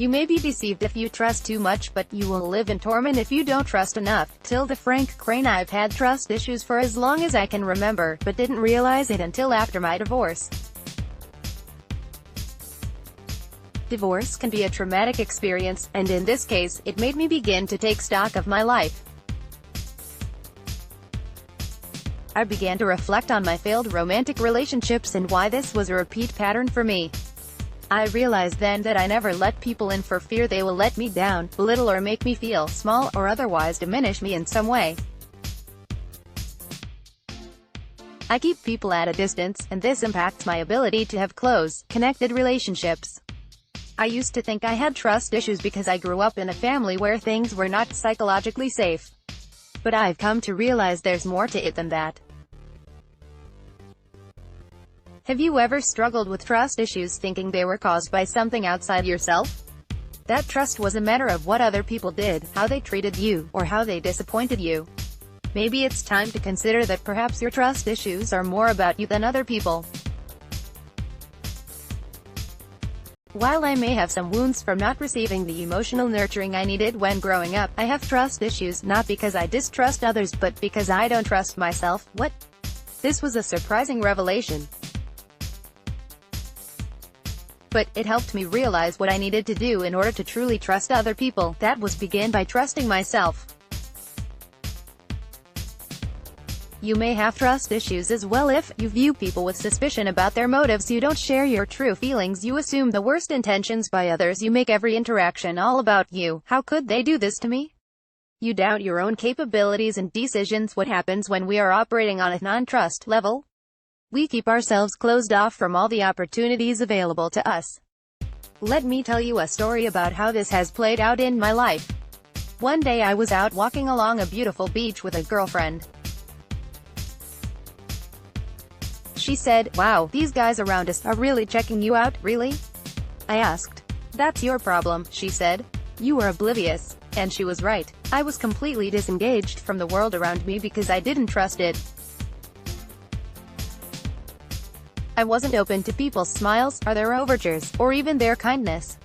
You may be deceived if you trust too much, but you will live in torment if you don't trust enough. Tilda Frank Crane. I've had trust issues for as long as I can remember, but didn't realize it until after my divorce. Divorce can be a traumatic experience, and in this case, it made me begin to take stock of my life. I began to reflect on my failed romantic relationships and why this was a repeat pattern for me. I realized then that I never let people in for fear they will let me down, belittle or make me feel small, or otherwise diminish me in some way. I keep people at a distance, and this impacts my ability to have close, connected relationships. I used to think I had trust issues because I grew up in a family where things were not psychologically safe. But I've come to realize there's more to it than that. Have you ever struggled with trust issues thinking they were caused by something outside yourself? That trust was a matter of what other people did, how they treated you, or how they disappointed you. Maybe it's time to consider that perhaps your trust issues are more about you than other people. While I may have some wounds from not receiving the emotional nurturing I needed when growing up, I have trust issues, not because I distrust others but because I don't trust myself. What? This was a surprising revelation. But it helped me realize what I needed to do in order to truly trust other people. That was begin by trusting myself. You may have trust issues as well. If you view people with suspicion about their motives, you don't share your true feelings, you assume the worst intentions by others, you make every interaction all about you. How could they do this to me? You doubt your own capabilities and decisions. What happens when we are operating on a non-trust level? We keep ourselves closed off from all the opportunities available to us. Let me tell you a story about how this has played out in my life. One day I was out walking along a beautiful beach with a girlfriend. She said, "Wow, these guys around us are really checking you out, really?" I asked. "That's your problem," she said. "You were oblivious." And she was right. I was completely disengaged from the world around me because I didn't trust it. I wasn't open to people's smiles, or their overtures, or even their kindness.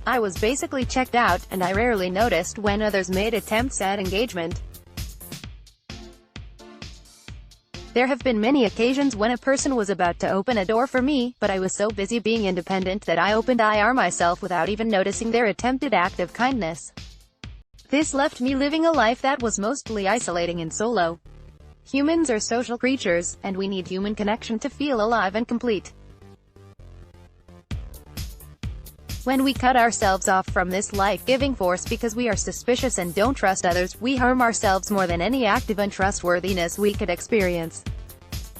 I was basically checked out, and I rarely noticed when others made attempts at engagement. There have been many occasions when a person was about to open a door for me, but I was so busy being independent that I opened IR myself without even noticing their attempted act of kindness. This left me living a life that was mostly isolating and solo. Humans are social creatures, and we need human connection to feel alive and complete. When we cut ourselves off from this life-giving force because we are suspicious and don't trust others, we harm ourselves more than any act of untrustworthiness we could experience.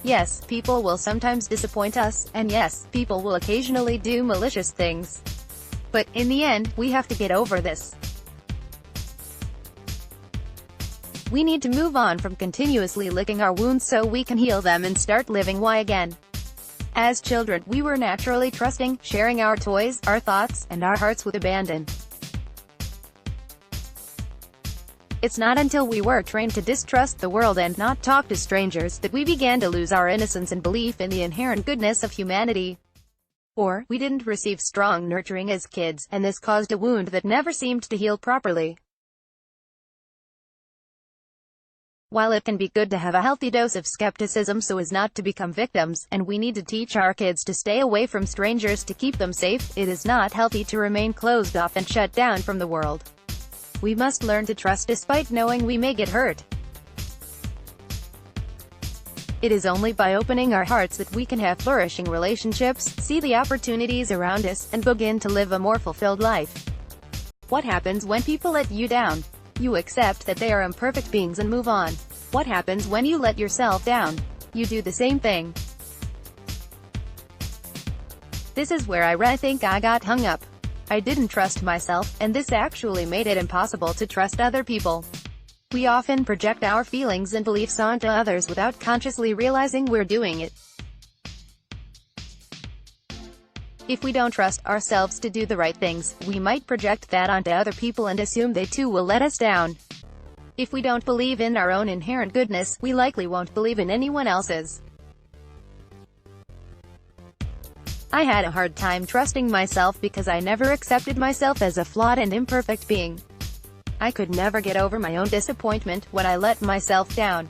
Yes, people will sometimes disappoint us, and yes, people will occasionally do malicious things. But, in the end, we have to get over this. We need to move on from continuously licking our wounds so we can heal them and start living again. As children, we were naturally trusting, sharing our toys, our thoughts, and our hearts with abandon. It's not until we were trained to distrust the world and not talk to strangers that we began to lose our innocence and belief in the inherent goodness of humanity. Or, we didn't receive strong nurturing as kids, and this caused a wound that never seemed to heal properly. While it can be good to have a healthy dose of skepticism so as not to become victims, and we need to teach our kids to stay away from strangers to keep them safe, it is not healthy to remain closed off and shut down from the world. We must learn to trust despite knowing we may get hurt. It is only by opening our hearts that we can have flourishing relationships, see the opportunities around us, and begin to live a more fulfilled life. What happens when people let you down? You accept that they are imperfect beings and move on. What happens when you let yourself down? You do the same thing. This is where I think I got hung up. I didn't trust myself, and this actually made it impossible to trust other people. We often project our feelings and beliefs onto others without consciously realizing we're doing it. If we don't trust ourselves to do the right things, we might project that onto other people and assume they too will let us down. If we don't believe in our own inherent goodness, we likely won't believe in anyone else's. I had a hard time trusting myself because I never accepted myself as a flawed and imperfect being. I could never get over my own disappointment when I let myself down.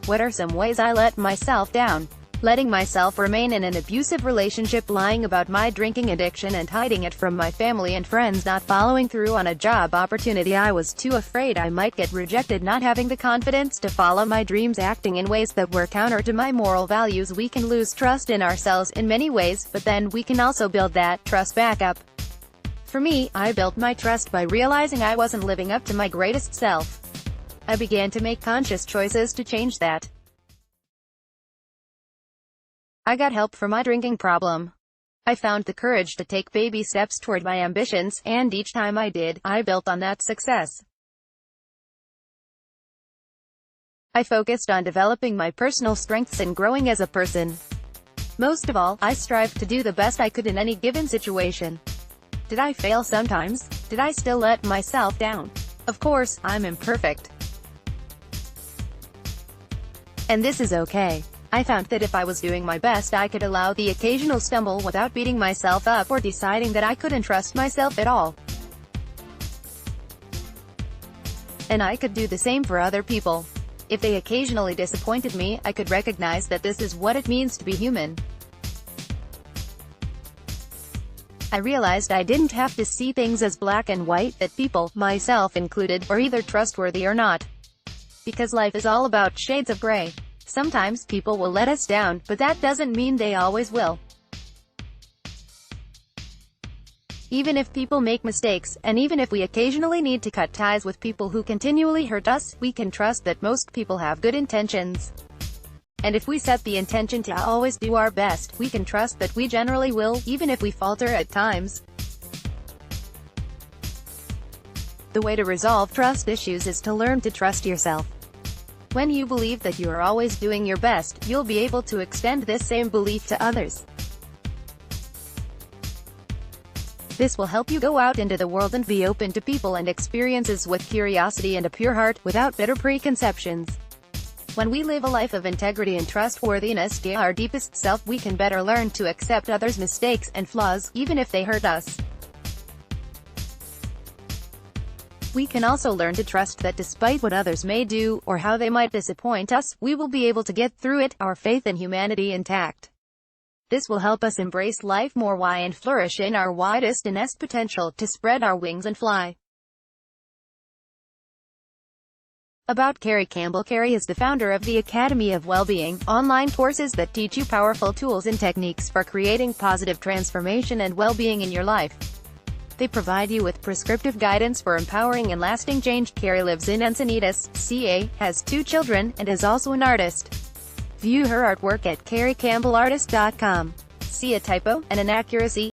What are some ways I let myself down? Letting myself remain in an abusive relationship, lying about my drinking addiction and hiding it from my family and friends, not following through on a job opportunity I was too afraid I might get rejected, not having the confidence to follow my dreams, acting in ways that were counter to my moral values. We can lose trust in ourselves in many ways, but then we can also build that trust back up. For me, I built my trust by realizing I wasn't living up to my greatest self. I began to make conscious choices to change that. I got help for my drinking problem. I found the courage to take baby steps toward my ambitions, and each time I did, I built on that success. I focused on developing my personal strengths and growing as a person. Most of all, I strived to do the best I could in any given situation. Did I fail sometimes? Did I still let myself down? Of course, I'm imperfect. And this is okay. I found that if I was doing my best, I could allow the occasional stumble without beating myself up or deciding that I couldn't trust myself at all. And I could do the same for other people. If they occasionally disappointed me, I could recognize that this is what it means to be human. I realized I didn't have to see things as black and white, that people, myself included, are either trustworthy or not. Because life is all about shades of gray. Sometimes people will let us down, but that doesn't mean they always will. Even if people make mistakes, and even if we occasionally need to cut ties with people who continually hurt us, we can trust that most people have good intentions. And if we set the intention to always do our best, we can trust that we generally will, even if we falter at times. The way to resolve trust issues is to learn to trust yourself. When you believe that you are always doing your best, you'll be able to extend this same belief to others. This will help you go out into the world and be open to people and experiences with curiosity and a pure heart, without bitter preconceptions. When we live a life of integrity and trustworthiness to our deepest self, we can better learn to accept others' mistakes and flaws, even if they hurt us. We can also learn to trust that despite what others may do, or how they might disappoint us, we will be able to get through it, our faith in humanity intact. This will help us embrace life more and flourish in our widest and best potential, to spread our wings and fly. About Carrie Campbell. Carrie is the founder of the Academy of Wellbeing, online courses that teach you powerful tools and techniques for creating positive transformation and well-being in your life. They provide you with prescriptive guidance for empowering and lasting change. Carrie lives in Encinitas, CA, has 2 children, and is also an artist. View her artwork at carriecampbellartist.com. See a typo, and inaccuracy,